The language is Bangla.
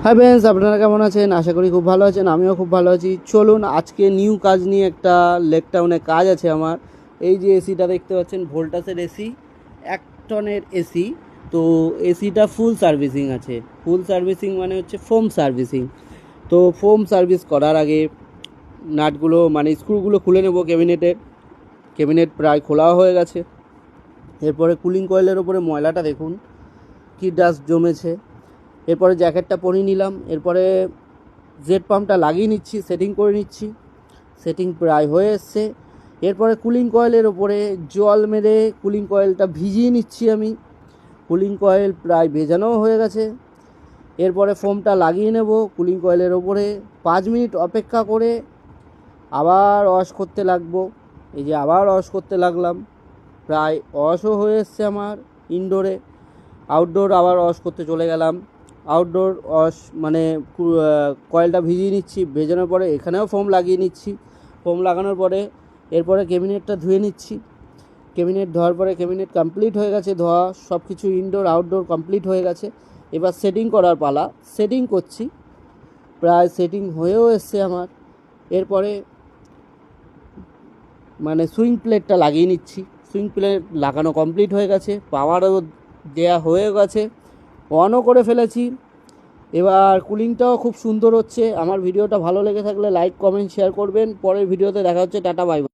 হাই ফ্রেন্ডস, আপনারা কেমন আছেন? আশা করি খুব ভালো আছেন। আমিও খুব ভালো আছি। চলুন আজকে নিউ কাজ নিয়ে একটা লেক টাউনে কাজ আছে আমার। এই যে এসিটা দেখতে পাচ্ছেন, ভোল্টাসের এসি, 1 টনের এসি। তো এসিটা ফুল সার্ভিসিং আছে। ফুল সার্ভিসিং মানে হচ্ছে ফোম সার্ভিসিং। তো ফোম সার্ভিস করার আগে নাটগুলো মানে স্ক্রুগুলো খুলে নেব ক্যাবিনেটের। ক্যাবিনেট প্রায় খোলা হয়ে গেছে। এরপরে কুলিং কয়েলের ওপরে ময়লাটা দেখুন, কি ডাস্ট জমেছে। এরপরে জ্যাকেটটা পরিয়ে নিলাম। এরপরে জেট পাম্পটা লাগিয়ে নিচ্ছি, সেটিং করে নিচ্ছি। সেটিং প্রায় হয়ে এসছে। এরপরে কুলিং কয়েলের ওপরে জল মেরে কুলিং কয়েলটা ভিজিয়ে নিচ্ছি আমি। কুলিং কয়েল প্রায় ভেজানোও হয়ে গেছে। এরপরে ফোমটা লাগিয়ে নেব কুলিং কয়েলের ওপরে। 5 মিনিট অপেক্ষা করে আবার ওয়াশ করতে লাগবো। এই যে আবার ওয়াশ করতে লাগলাম। প্রায় ওয়াশও হয়ে এসছে আমার ইনডোরে। আউটডোর আবার ওয়াশ করতে চলে গেলাম। আউটডোর ওয়াশ মানে কয়েলটা ভিজিয়ে নিচ্ছি। ভেজানোর পরে এখানেও ফোম লাগিয়ে নিচ্ছি। ফোম লাগানোর পরে এরপরে ক্যাবিনেটটা ধুয়ে নিচ্ছি। ক্যাবিনেট ধোয়ার পরে ক্যাবিনেট কমপ্লিট হয়ে গেছে ধোয়া। সব কিছু ইনডোর আউটডোর কমপ্লিট হয়ে গেছে। এবার সেটিং করার পালা। সেটিং করছি, প্রায় সেটিং হয়েও এসছে আমার। এরপরে মানে সুইং প্লেটটা লাগিয়ে নিচ্ছি। সুইং প্লেট লাগানো কমপ্লিট হয়ে গেছে। পাওয়ারও দেয়া হয়ে গেছে, অনও করে ফেলেছি। এবার কুলিংটাও খুব সুন্দর হচ্ছে। আমার ভিডিওটা ভালো লেগে থাকলে লাইক, কমেন্ট, শেয়ার করবেন। পরের ভিডিওতে দেখা হচ্ছে। Tata, bye bye.